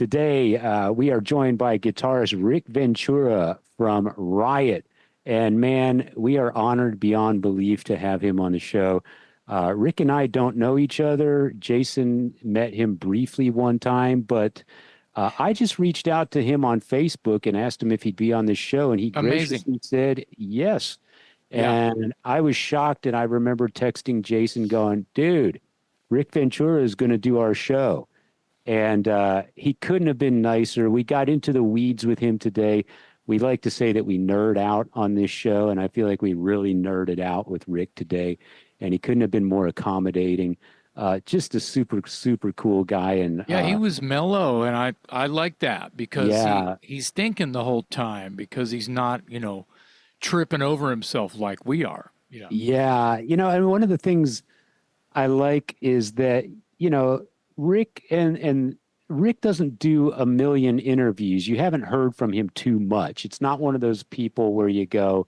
Today, we are joined by guitarist Rick Ventura from Riot. And man, we are honored beyond belief to have him on the show. Rick and I don't know each other. Jason met him briefly one time, but I just reached out to him on Facebook and asked him if he'd be on the show, and he Amazing. graciously said yes. Yeah. And I was shocked, and I remember texting Jason going, dude, Rick Ventura is going to do our show. And he couldn't have been nicer. We got into the weeds with him today. We like to say that we nerd out on this show, and I feel like we really nerded out with Rick today. And he couldn't have been more accommodating. Just a super, super cool guy. And Yeah, he was mellow, and I like that because yeah, he's thinking the whole time because he's not, tripping over himself like we are. yeah. And one of the things I like is that, Rick and Rick doesn't do a million interviews. You haven't heard from him too much. It's not one of those people where you go,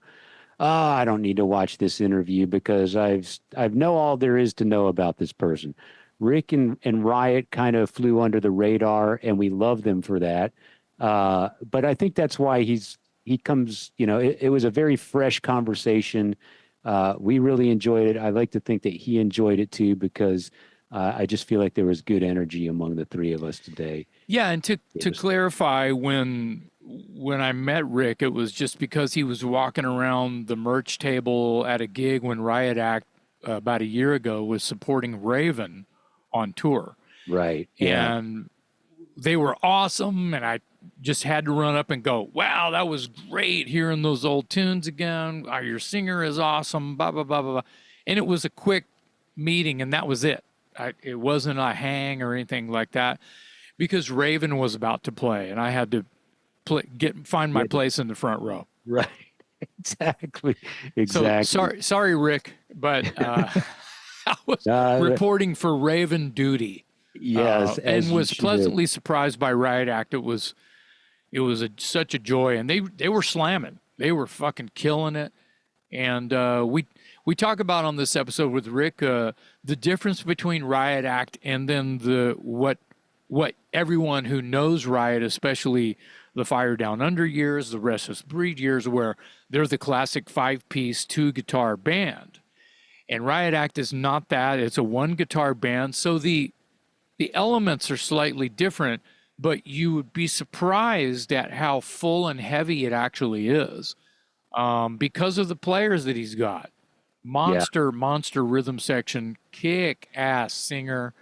"Oh, I don't need to watch this interview because I've know all there is to know about this person." Rick and Riot kind of flew under the radar, and we love them for that. But I think that's why he comes. It was a very fresh conversation. We really enjoyed it. I like to think that he enjoyed it too because I just feel like there was good energy among the three of us today. Yeah, and to clarify, when I met Rick, it was just because he was walking around the merch table at a gig when Riot Act about a year ago was supporting Raven on tour. Right. Yeah. And they were awesome, and I just had to run up and go, wow, that was great hearing those old tunes again. Your singer is awesome, blah, blah, blah, blah, blah. And it was a quick meeting, and that was it. It wasn't a hang or anything like that because Raven was about to play, and I had to find my place in the front row. Right. Exactly. Exactly. So sorry, Rick, but I was reporting for Raven duty. Yes, and was pleasantly surprised by Riot Act. It was such a joy, and they were slamming. They were fucking killing it, and we talk about on this episode with Rick the difference between Riot Act and then what everyone who knows Riot, especially the Fire Down Under years, the Restless Breed years, where they're the classic 5-piece 2-guitar band, and Riot Act is not that. It's a 1-guitar band, so the elements are slightly different, but you would be surprised at how full and heavy it actually is because of the players that he's got. Monster rhythm section, kick-ass singer.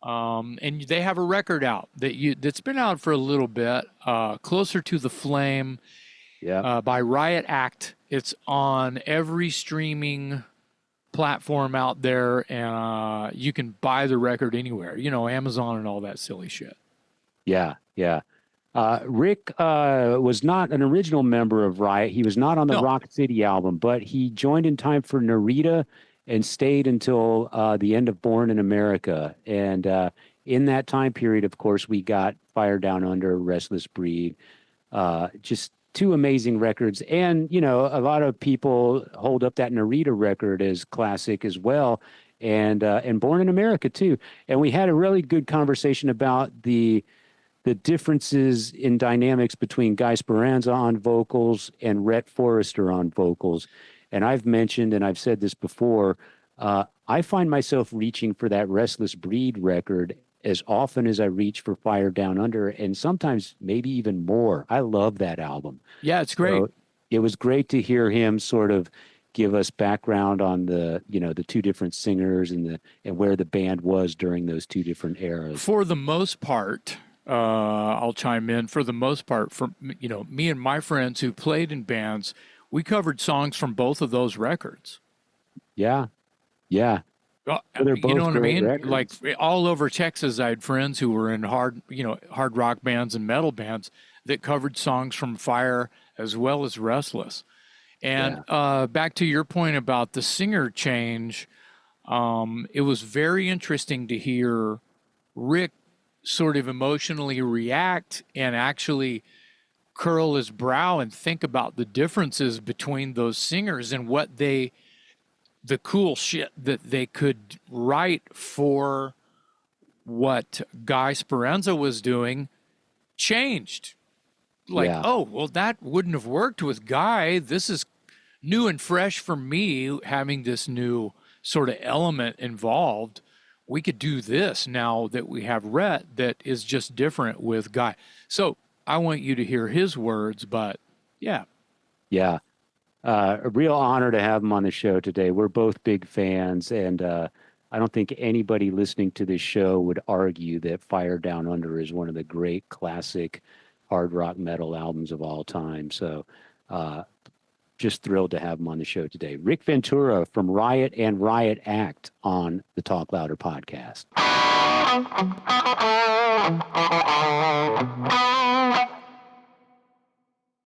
And they have a record out that's been out for a little bit, Closer to the Flame by Riot Act. It's on every streaming platform out there, and you can buy the record anywhere, Amazon and all that silly shit. Yeah. Rick was not an original member of Riot. He was not on the Rock City album, but he joined in time for Narita and stayed until the end of Born in America. And in that time period, of course, we got Fire Down Under, Restless Breed, just two amazing records. And, a lot of people hold up that Narita record as classic as well. And Born in America too. And we had a really good conversation about the differences in dynamics between Guy Speranza on vocals and Rhett Forrester on vocals. And I've mentioned, and I've said this before, I find myself reaching for that Restless Breed record as often as I reach for Fire Down Under, and sometimes maybe even more. I love that album. Yeah, it's great. So it was great to hear him sort of give us background on the two different singers and where the band was during those two different eras. For the most part, I'll chime in. For the most part, for me and my friends who played in bands, we covered songs from both of those records. Yeah. Well, you know what I mean? Records. Like all over Texas, I had friends who were in hard rock bands and metal bands that covered songs from Fire as well as Restless. And back to your point about the singer change, it was very interesting to hear Rick sort of emotionally react and actually curl his brow and think about the differences between those singers and the cool shit that they could write for what Guy Speranza was doing changed. Like, Yeah. oh, well, that wouldn't have worked with Guy. This is new and fresh for me, having this new sort of element involved. We could do this now that we have Rhett that is just different with Guy. So I want you to hear his words, but yeah. Yeah. A real honor to have him on the show today. We're both big fans, and I don't think anybody listening to this show would argue that Fire Down Under is one of the great classic hard rock metal albums of all time. So just thrilled to have him on the show today. Rick Ventura from Riot and Riot Act on the Talk Louder podcast.